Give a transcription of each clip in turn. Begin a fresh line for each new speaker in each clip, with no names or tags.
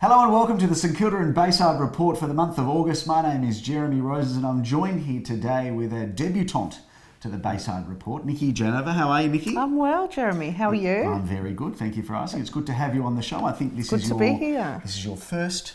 Hello and welcome to the St Kilda and Bayside report for the month of August. My name is Jeremy Roses and I'm joined here today with a debutante to the Bayside report, Nikki Janover. How are you, Nikki?
I'm well, Jeremy. How are you?
I'm very good. Thank you for asking. It's good to have you on the show. I think this
Good to be here.
This is your first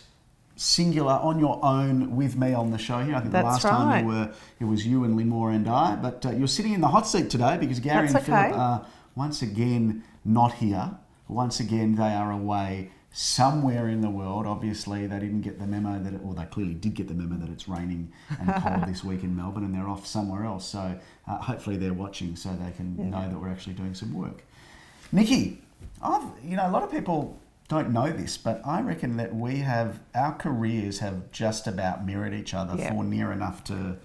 singular on your own with me on the show here. I think
That's
the last
right.
time it was you and Limor and I, but you're sitting in the hot seat today because Gary
That's
and Philip
okay.
are once again not here. Once again, they are away somewhere in the world. Obviously, they didn't get the memo they clearly did get the memo that it's raining and cold this week in Melbourne, and they're off somewhere else. So hopefully they're watching so they can know that we're actually doing some work. Nikki, a lot of people don't know this, but I reckon that our careers have just about mirrored each other for near enough to,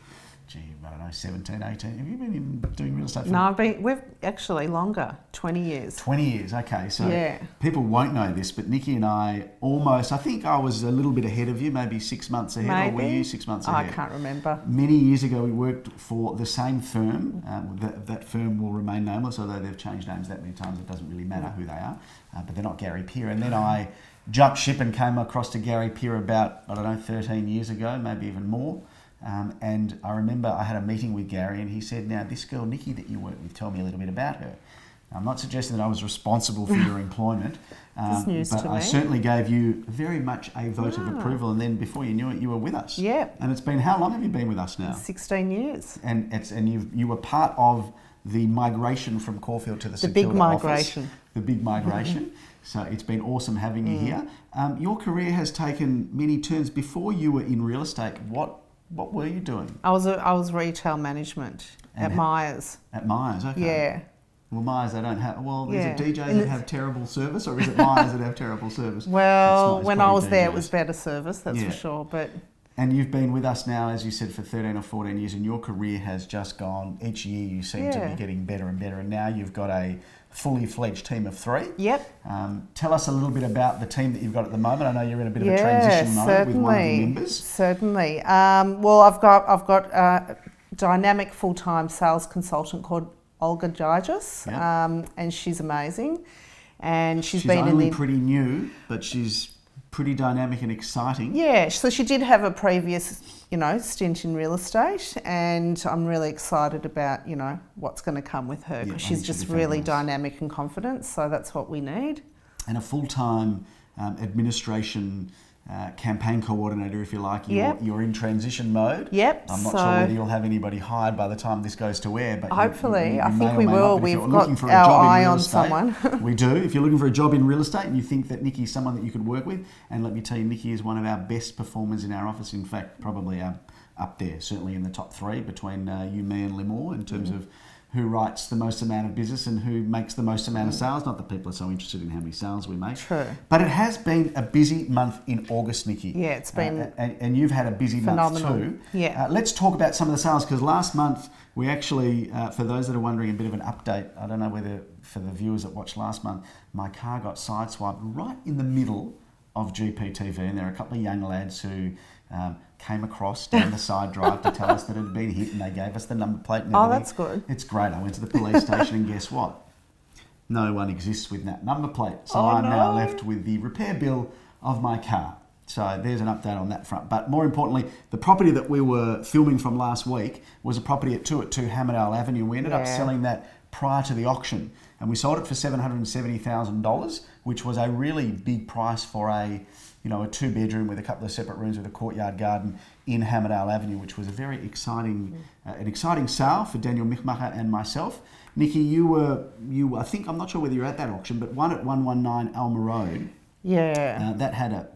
17, 18. Have you been doing real estate for?
No, we've actually longer, 20 years.
20 years, okay. So people won't know this, but Nikki and I I think I was a little bit ahead of you, maybe 6 months ahead, or were you 6 months ahead?
I can't remember.
Many years ago, we worked for the same firm. That firm will remain nameless, although they've changed names that many times, it doesn't really matter who they are, but they're not Gary Peer. And then I jumped ship and came across to Gary Peer about, 13 years ago, maybe even more. And I remember I had a meeting with Gary and he said, now this girl Nikki that you work with, tell me a little bit about her. I'm not suggesting that I was responsible for your employment, but I certainly gave you very much a vote of approval, and then before you knew it, you were with us.
Yeah.
And it's been, how long have you been with us now?
16 years.
And you were part of the migration from Caulfield to the St
big
Kilda
migration.
office. The big migration. So it's been awesome having you here. Your career has taken many turns. Before you were in real estate, what were you doing?
I was retail management at Myers.
At Myers, okay.
Yeah.
Well, Myers, they don't have... Well, is it DJs that have terrible service, or is it Myers that have terrible service?
Well, when I was there, it was better service, that's for sure. But
and you've been with us now, as you said, for 13 or 14 years, and your career has just gone... Each year you seem to be getting better and better, and now you've got a fully fledged team of 3.
Yep.
Tell us a little bit about the team that you've got at the moment. I know you're in a bit of a transition mode with one of the members.
Certainly. Well, I've got a dynamic full-time sales consultant called Olga Gyges, and she's amazing. And she's been
only pretty new, but she's pretty dynamic and exciting.
Yeah, so she did have a previous, stint in real estate, and I'm really excited about, what's going to come with her, because she's just really dynamic and confident, so that's what we need. And
a full-time administration campaign coordinator, if you like. You're in transition mode.
Yep.
I'm not sure whether you'll have anybody hired by the time this goes to air, but
hopefully, I think
we
will. We've got our eye on someone.
We do. If you're looking for a job in real estate and you think that Nikki's someone that you could work with, and let me tell you, Nikki is one of our best performers in our office. In fact, probably up there, certainly in the top 3 between you, me and Limor in terms of who writes the most amount of business and who makes the most amount of sales. Not that people are so interested in how many sales we make.
True.
But it has been a busy month in August, Nikki.
Yeah, it's been
and you've had a busy month too.
Yeah.
Let's talk about some of the sales, because last month we actually, for those that are wondering, a bit of an update. I don't know whether for the viewers that watched last month, my car got sideswiped right in the middle of GPTV, and there are a couple of young lads who came across down the side drive to tell us that it had been hit, and they gave us the number plate and everything.
Oh, that's good.
It's great. I went to the police station and guess what? No one exists with that number plate. So I'm now left with the repair bill of my car. So there's an update on that front. But more importantly, the property that we were filming from last week was a property at 2 Hammerdale Avenue. We ended up selling that prior to the auction, and we sold it for $770,000, which was a really big price for a 2-bedroom with a couple of separate rooms with a courtyard garden in Hammerdale Avenue, which was a very exciting, an exciting sale for Daniel Michmacher and myself. Nikki, you I think, I'm not sure whether you're at that auction, but one at 119 Alma Road.
Yeah.
That had a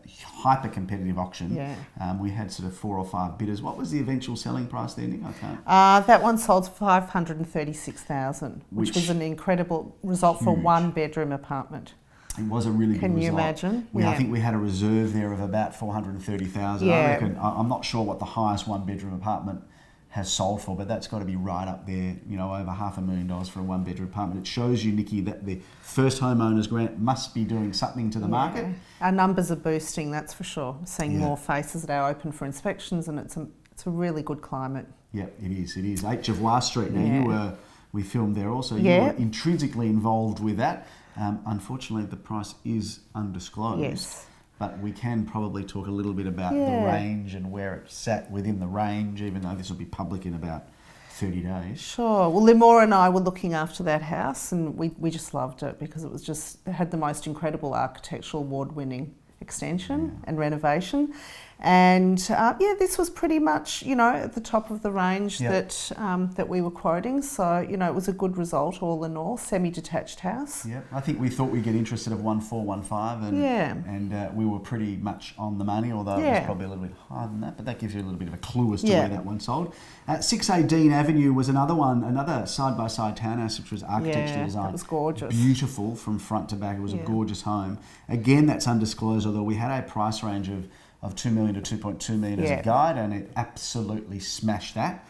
hyper competitive auction.
Yeah.
We had sort of 4 or 5 bidders. What was the eventual selling price there, Nick? I can't.
That one sold for $536,000, which was an incredible result for a 1-bedroom apartment.
It was a really good result.
Can you imagine?
I think we had a reserve there of about $430,000. I reckon. I'm not sure what the highest 1-bedroom apartment has sold for, but that's got to be right up there, over $500,000 for a 1-bedroom apartment. It shows you, Nikki, that the first homeowners grant must be doing something to the market.
Our numbers are boosting, that's for sure. Seeing more faces that are open for inspections, and it's a really good climate.
Yeah, it is. It is. 8 Javois Street. Now, we filmed there also. You were intrinsically involved with that. Unfortunately, the price is undisclosed.
Yes.
but we can probably talk a little bit about the range and where it sat within the range, even though this will be public in about 30 days.
Sure. Well, Limora and I were looking after that house, and we just loved it because it had the most incredible architectural award-winning extension and renovation. And this was pretty much, at the top of the range that we were quoting. So, it was a good result all in all, semi-detached house.
Yeah, I think we thought we'd get interested of 1415 and we were pretty much on the money, although it was probably a little bit higher than that, but that gives you a little bit of a clue as to where that one sold. 6A Dean Avenue was another side-by-side townhouse, which was architecturally designed.
It was gorgeous.
Beautiful from front to back. It was a gorgeous home. Again, that's undisclosed, although we had a price range of 2 million to 2.2 million as a guide, and it absolutely smashed that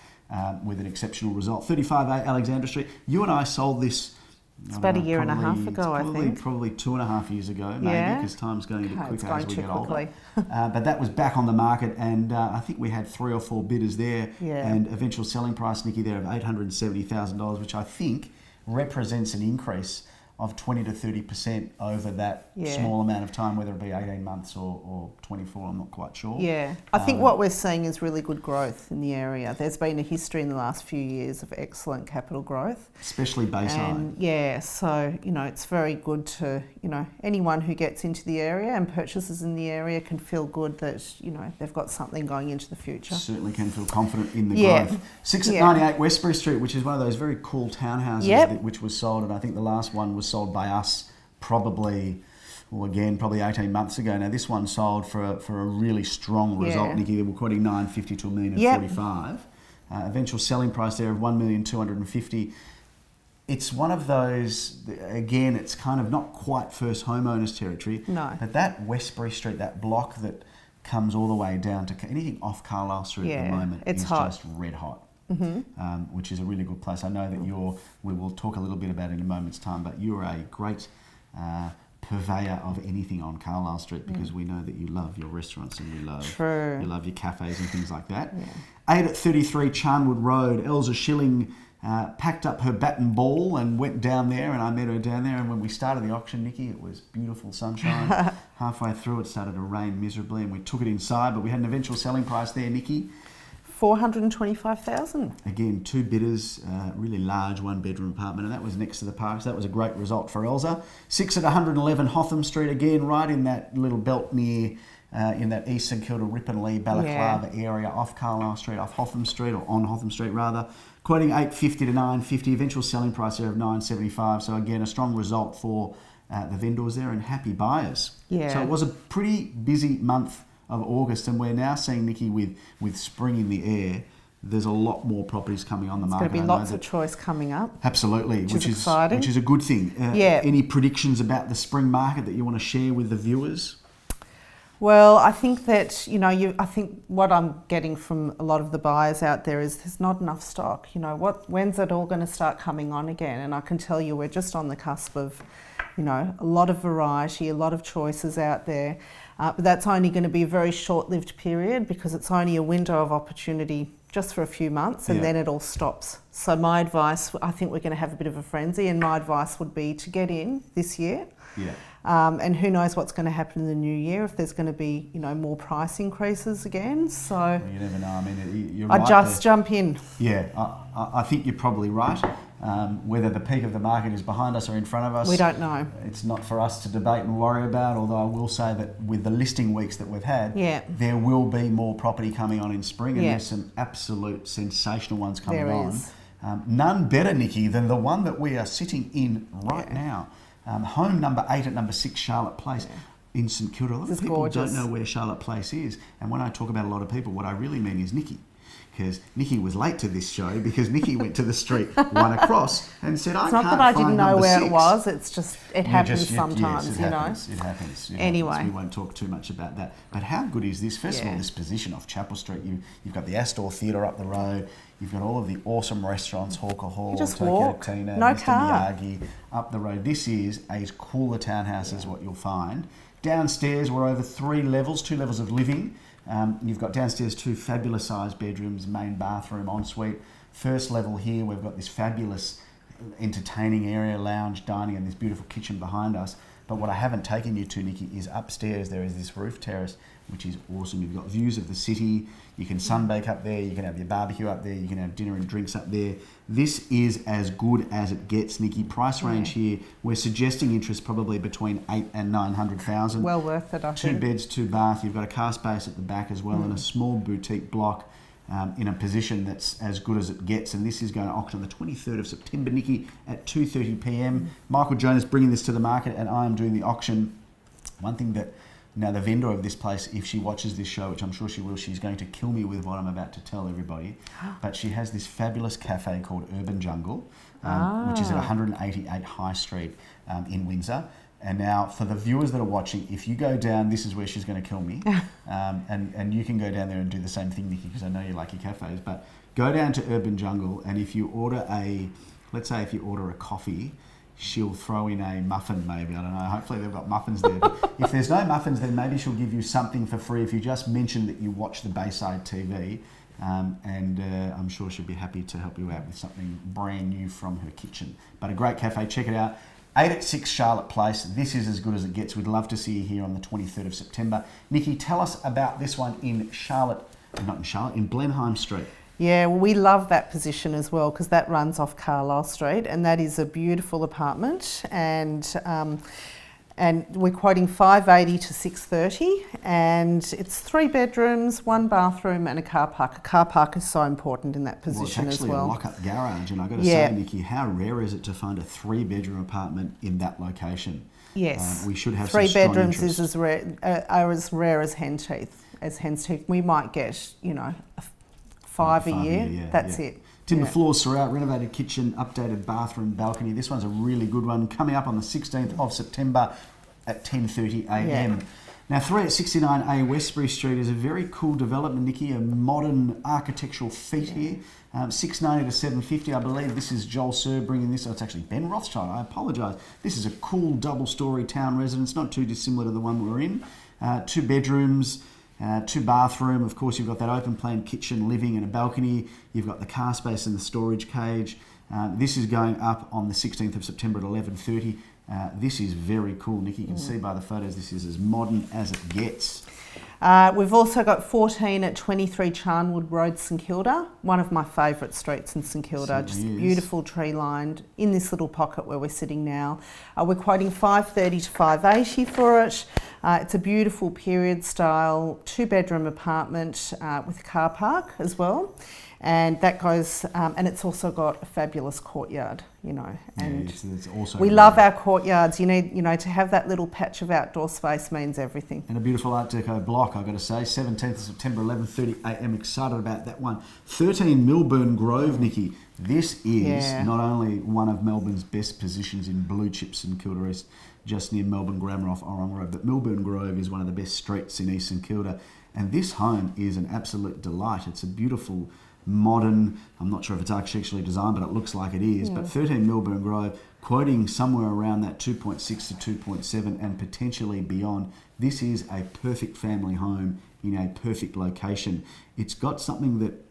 with an exceptional result. 35A Alexandra Street. You and I sold this.
It's about a year and a half ago, I think.
Probably 2.5 years ago, maybe, because time's going a bit quicker as we get older.
Quickly.
But that was back on the market, and I think we had 3 or 4 bidders there, and eventual selling price, Nikki, there of $870,000, which I think represents an increase of 20 to 30% over that small amount of time, whether it be 18 months or 24, I'm not quite sure.
Yeah, I think what we're seeing is really good growth in the area. There's been a history in the last few years of excellent capital growth.
Especially Bayside.
And so, it's very good to, anyone who gets into the area and purchases in the area can feel good that, they've got something going into the future.
Certainly can feel confident in the growth. 6 at 98 Westbury Street, which is one of those very cool townhouses which was sold, and I think the last one was sold by us probably 18 months ago. Now this one sold for a really strong result, Nikki. We're quoting 950 to 1,045,000. Eventual selling price there of 1,250,000. It's one of those, again, it's kind of not quite first homeowners territory.
No.
But that Westbury Street, that block that comes all the way down to anything off Carlisle Street at the moment is just red hot. Which is a really good place. I know that we will talk a little bit about it in a moment's time, but you're a great purveyor of anything on Carlisle Street because we know that you love your restaurants and you love your cafes and things like that. 8 at 33 Charnwood Road, Elza Schilling packed up her bat and ball and went down there, and I met her down there, and when we started the auction, Nikki, it was beautiful sunshine. Halfway through it started to rain miserably, and we took it inside, but we had an eventual selling price there, Nikki.
425,000.
Again, 2 bidders, really large 1-bedroom apartment, and that was next to the park, so that was a great result for Elza. 6 at 111 Hotham Street, again, right in that little belt near, in that East St Kilda, Ripponlea, Balaclava area, off Carlisle Street, off Hotham Street, or on Hotham Street rather, quoting 850 to 950, eventual selling price there of 975. So again, a strong result for the vendors there and happy buyers. So it was a pretty busy month of August, and we're now seeing, Nikki, with spring in the air, there's a lot more properties coming on the market.
There's going to be lots of choice coming up.
Absolutely,
which is exciting.
Which is a good thing. Any predictions about the spring market that you want to share with the viewers?
Well, I think that, I think what I'm getting from a lot of the buyers out there is there's not enough stock. When's it all going to start coming on again? And I can tell you we're just on the cusp of, a lot of variety, a lot of choices out there. But that's only going to be a very short-lived period because it's only a window of opportunity just for a few months, and then it all stops. So my advice, I think we're going to have a bit of a frenzy, and my advice would be to get in this year. And who knows what's going to happen in the new year, if there's going to be, more price increases again. So
well, you never know. I mean, you're right.
I just jump in.
Yeah, I think you're probably right. Whether the peak of the market is behind us or in front of us,
we don't know.
It's not for us to debate and worry about, although I will say that with the listing weeks that we've had, there will be more property coming on in spring, and there's some absolute sensational ones coming on. None better, Nikki, than the one that we are sitting in right now. Home number 8 at number 6 Charlotte Place in St Kilda. A lot of people don't know where Charlotte Place is, and when I talk about a lot of people, what I really mean is Nikki. Because Nikki was late to this show because Nikki went to the street one across and said, I can't find number 6. It's not that I didn't know where it was,
it's just, it happens sometimes,
It happens.
Anyway.
We won't talk too much about that. But how good is this? First of all, this position off Chapel Street. You've got the Astor Theatre up the road. You've got all of the awesome restaurants, Hawker Hall,
you just walk,
Tina,
no
Mr.
car.
Miyagi, up the road. This is as cool a townhouse as what you'll find. Downstairs, we're over 3 levels, 2 levels of living. You've got downstairs 2 fabulous sized bedrooms, main bathroom, ensuite. First level here, we've got this fabulous entertaining area, lounge, dining, and this beautiful kitchen behind us. But what I haven't taken you to, Nikki, is upstairs. There is this roof terrace, which is awesome. You've got views of the city. You can sunbake up there. You can have your barbecue up there. You can have dinner and drinks up there. This is as good as it gets, Nikki. Price range here, we're suggesting interest probably between 8 and 900,000.
Well worth it, I think.
2 beds, 2 bath. You've got a car space at the back as well, and a small boutique block in a position that's as good as it gets. And this is going to auction on the 23rd of September, Nikki, at 2:30 p.m. Michael Jonas bringing this to the market, and I am doing the auction. One thing that now, the vendor of this place, if she watches this show, which I'm sure she will, she's going to kill me with what I'm about to tell everybody. But she has this fabulous cafe called Urban Jungle, which is at 188 High Street in Windsor. And now, for the viewers that are watching, if you go down, this is where she's going to kill me. And you can go down there and do the same thing, Nikki, because I know you like your cafes. But go down to Urban Jungle, and if you order let's say if you order a coffee, she'll throw in a muffin maybe. I don't know. Hopefully they've got muffins there. But if there's no muffins, then maybe she'll give you something for free if you just mention that you watch the Bayside TV. I'm sure she'll be happy to help you out with something brand new from her kitchen. But a great cafe. Check it out. 886 Charlotte Place. This is as good as it gets. We'd love to see you here on the 23rd of September. Nikki, tell us about this one in Blenheim Street.
Yeah, well, we love that position as well because that runs off Carlisle Street, and that is a beautiful apartment. And we're quoting 580 to 630, and it's 3 bedrooms, 1 bathroom, and a car park. A car park is so important in that position as well.
It's actually a lock-up garage, and I've got to say, Nikki, how rare is it to find a 3-bedroom apartment in that location?
Yes,
we should have
3
some strong
bedrooms
interest.
is are as rare as hen's teeth. We might get 5 a year. That's it.
Timber floors throughout, renovated kitchen, updated bathroom, balcony. This one's a really good one. Coming up on the 16th of September at 10:30 a.m. Now, 3 at 69A Westbury Street is a very cool development, Nikki, a modern architectural feat here. 690 to 750, I believe. This is Joel Sir bringing this. Oh, it's actually Ben Rothschild. I apologise. This is a cool double-storey town residence, not too dissimilar to the one we're in. 2 bedrooms. 2 bathroom, of course you've got that open plan kitchen, living and a balcony. You've got the car space and the storage cage. This is going up on the 16th of September at 11:30. This is very cool, Nikki. You can see by the photos this is as modern as it gets.
We've also got 14 at 23 Charnwood Road, St Kilda. One of my favourite streets in St Kilda. Just beautiful tree lined in this little pocket where we're sitting now. We're quoting 530 to 580 for it. It's a beautiful period style 2-bedroom apartment with a car park as well. And that goes, and it's also got a fabulous courtyard, and
it's also
we love our courtyards. You need, to have that little patch of outdoor space means everything.
And a beautiful Art Deco block, I've got to say. 17th of September, 11:30 a.m. Excited about that one. 13 Milburn Grove, Nikki. This is not only one of Melbourne's best positions in blue chips in Kilda East, just near Melbourne Grammar off Orong Road, but Milburn Grove is one of the best streets in East St Kilda. And this home is an absolute delight. It's a beautiful modern, I'm not sure if it's architecturally designed, but it looks like it is. But 13 Milburn Grove, quoting somewhere around that 2.6 to 2.7 and potentially beyond. This is a perfect family home in a perfect location. It's got something that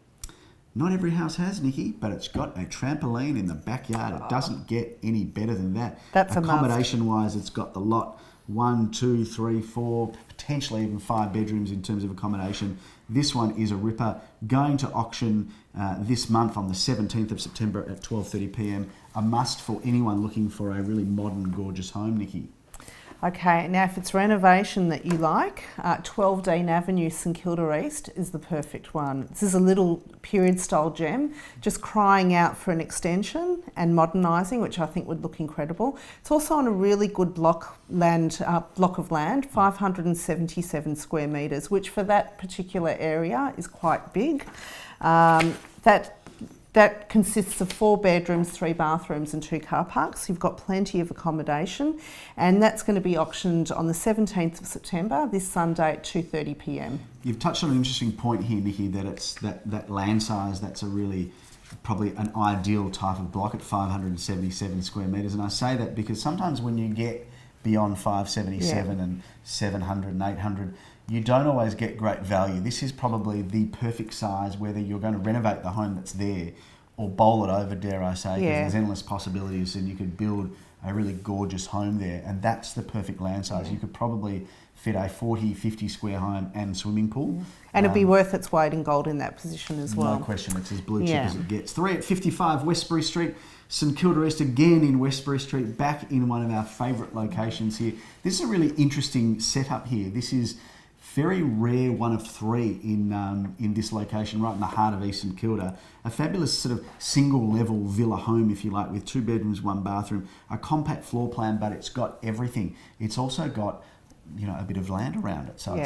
not every house has, Nikki, but it's got a trampoline in the backyard. It doesn't get any better than that.
That's
accommodation-wise, it's got the lot 1, 2, 3, 4, potentially even 5 bedrooms in terms of accommodation. This one is a ripper, going to auction this month on the 17th of September at 12:30 p.m. A must for anyone looking for a really modern, gorgeous home, Nikki.
Okay, now if it's renovation that you like, 12 Dean Avenue, St Kilda East is the perfect one. This is a little period style gem, just crying out for an extension and modernising, which I think would look incredible. It's also on a really good block of land, 577 square metres, which for that particular area is quite big. That consists of 4 bedrooms, 3 bathrooms and 2 car parks. You've got plenty of accommodation, and that's going to be auctioned on the 17th of September, this Sunday at 2:30 p.m.
You've touched on an interesting point here, Nikki, that it's that land size, that's a really probably an ideal type of block at 577 square metres. And I say that because sometimes when you get beyond 577 and 700 and 800, you don't always get great value. This is probably the perfect size, whether you're going to renovate the home that's there or bowl it over, dare I say, because
Yeah.
there's endless possibilities, and you could build a really gorgeous home there, and that's the perfect land size. You could probably fit a 40, 50 square home and swimming pool.
And it'd be worth its weight in gold in that position as well.
No question, it's as blue chip
Yeah.
as it gets. 3 at 55 Westbury Street, St Kilda East again in Westbury Street, back in one of our favourite locations here. This is a really interesting setup here. This is very rare, one of 3 in this location, right in the heart of East St Kilda. A fabulous sort of single level villa home, if you like, with 2 bedrooms, 1 bathroom, a compact floor plan, but it's got everything. It's also got, you know, a bit of land around it. So
Yeah.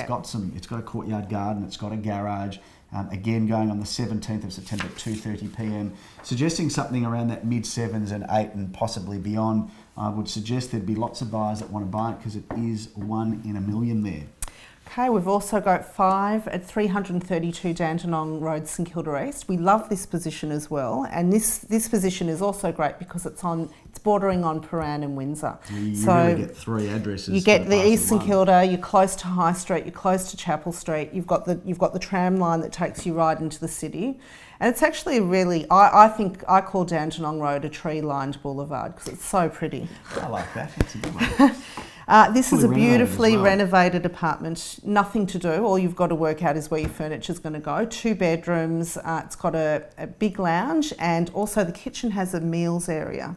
it's got a courtyard garden, it's got a garage. Again, going on the 17th of September at 2:30 p.m, suggesting something around that mid-7s and 8 and possibly beyond. I would suggest there'd be lots of buyers that want to buy it because it is 1 in a million there.
Okay, we've also got 5 at 332 Dandenong Road, St Kilda East. We love this position as well, and this position is also great because it's bordering on Paran and Windsor.
You really get 3 addresses.
You get the East St Kilda. You're close to High Street. You're close to Chapel Street. You've got the tram line that takes you right into the city, and it's actually really. I think I call Dandenong Road a tree-lined boulevard because it's so pretty.
I like that. That's a good one.
This is
Fully
a
renovated
beautifully
as well.
renovated apartment. Nothing to do. All you've got to work out is where your furniture's going to go. 2 bedrooms. It's got a big lounge, and also the kitchen has a meals area,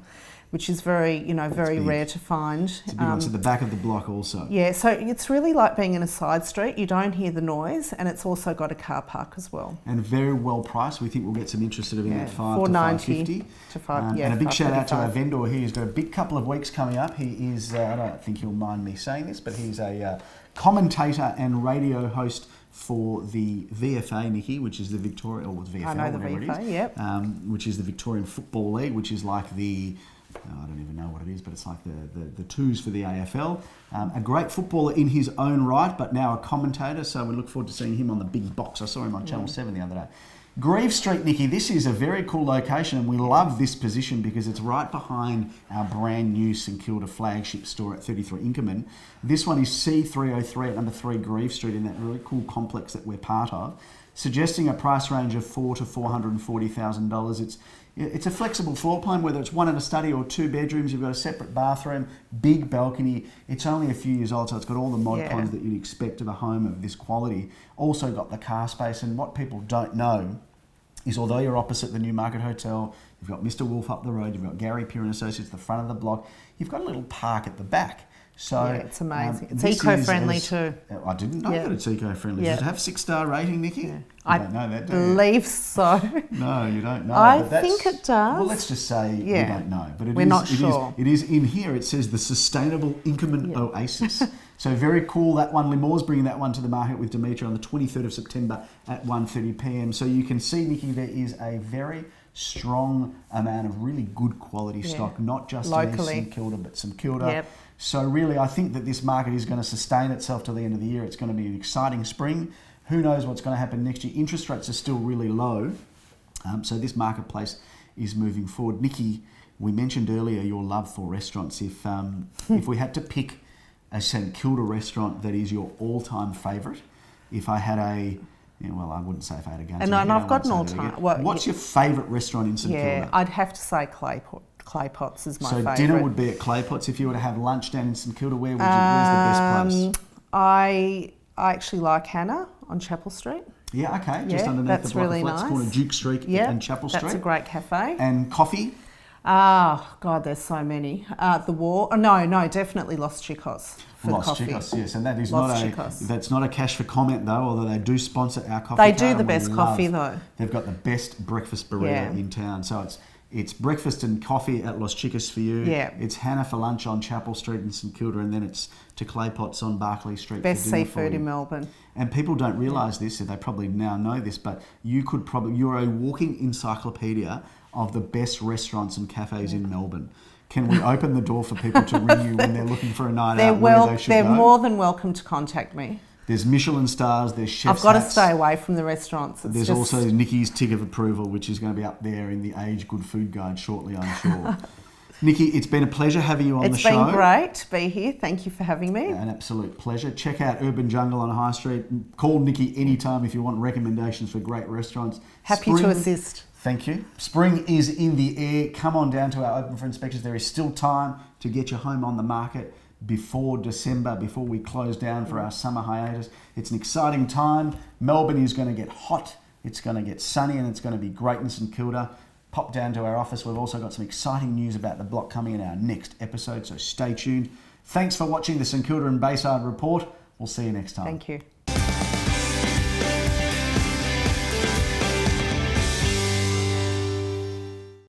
which is very
big.
rare to find.
It's a big one. It's at the back of the block also.
Yeah, so it's really like being in a side street. You don't hear the noise, and it's also got a car park as well.
And very well priced. We think we'll get some interest in
Yeah,
at 5 to
490
550.
to 5.
And a big shout out to our
535.
vendor here. He's got a big couple of weeks coming up. He is, I don't think he'll mind me saying this, but he's a commentator and radio host for the VFA, Nikki, which is the Victoria, or VFL,
I know the
whatever
VFA,
it is,
yep.
which is the Victorian Football League, which is like the, I don't even know what it is, but it's like the twos for the AFL. A great footballer in his own right, but now a commentator, so we look forward to seeing him on the big box. I saw him on Channel 7 the other day. Grieve Street, Nikki, this is a very cool location, and we love this position because it's right behind our brand new St Kilda flagship store at 33 Inkerman. This one is C303 at number 3 Grieve Street in that really cool complex that we're part of, suggesting a price range of $400,000 to $440,000. It's a flexible floor plan, whether it's 1 and a study or 2 bedrooms. You've got a separate bathroom, big balcony. It's only a few years old, so it's got all the mod cons that you'd expect of a home of this quality. Also got the car space, and what people don't know is although you're opposite the Newmarket Hotel, you've got Mr. Wolf up the road, you've got Gary Peer and Associates at the front of the block, you've got a little park at the back. So
Yeah, it's amazing. It's
this
eco-friendly
is
too.
I didn't know that it's eco-friendly.
Yeah.
Does it have 6-star rating, Nikki?
Yeah.
You
I
don't know that, do you?
believe so.
No, you don't know.
I
but that's-
think it does.
Well, let's just say we
Yeah.
don't know. But
We're not sure.
It is in here. It says the Sustainable Inkerman Oasis. So very cool. That one, Limore's bringing that one to the market with Demetra on the 23rd of September at 1:30 p.m. So you can see, Nikki, there is a very strong amount of really good quality stock, not just in
Locally.
St Kilda, but St Kilda.
Yep.
So really, I think that this market is going to sustain itself till the end of the year. It's going to be an exciting spring. Who knows what's going to happen next year? Interest rates are still really low. So this marketplace is moving forward. Nikki, we mentioned earlier your love for restaurants. If we had to pick a St Kilda restaurant that is your all-time favourite, if I had a, well, I wouldn't say if I had a gun.
And I've got an all-time.
What's your favourite restaurant in St Kilda?
I'd have to say Claypots is my favourite.
So dinner would be at Claypots. If you were to have lunch down in St Kilda, where's the best place?
I actually like Hannah on Chapel Street.
Yeah, okay. Just
Yeah,
underneath
that's
the block
really
of flats,
nice.
corner Duke Street and Chapel Street.
That's a great cafe.
And coffee?
Oh, God, there's so many. The War. Oh, no, definitely Los Chicos for
Los
the coffee.
Chicos, yes. And that is
Los Chicos.
that's not a cash for comment, though, although they do sponsor our coffee.
They
car
do the
and we
best
love-
coffee, though.
They've got the best breakfast burrito in town. So it's breakfast and coffee at Los Chicos for you.
Yeah.
It's Hannah for lunch on Chapel Street in St Kilda, and then it's to Claypots on Barclay Street
Best
for dinner for
seafood
you.
in Melbourne.
And people don't realise this, they probably now know this, but you're a walking encyclopedia of the best restaurants and cafes in Melbourne. Can we open the door for people to ring you when they're looking for a night out where they should
They're
go?
more than welcome to contact me.
There's Michelin stars, there's chef's
I've got to
hats.
stay away from the restaurants. It's
There's
just,
also Nikki's tick of approval, which is going to be up there in the Age Good Food Guide shortly, I'm sure. Nikki, it's been a pleasure having you on the show.
It's been great to be here. Thank you for having me.
An absolute pleasure. Check out Urban Jungle on High Street. Call Nikki anytime if you want recommendations for great restaurants.
Happy to assist.
Thank you. Spring is in the air. Come on down to our open for inspections. There is still time to get your home on the market before December, before we close down for our summer hiatus. It's an exciting time. Melbourne is going to get hot. It's going to get sunny, and it's going to be great in St Kilda. Pop down to our office. We've also got some exciting news about the block coming in our next episode, so stay tuned. Thanks for watching the St Kilda and Bayside Report. We'll see you next time.
Thank you.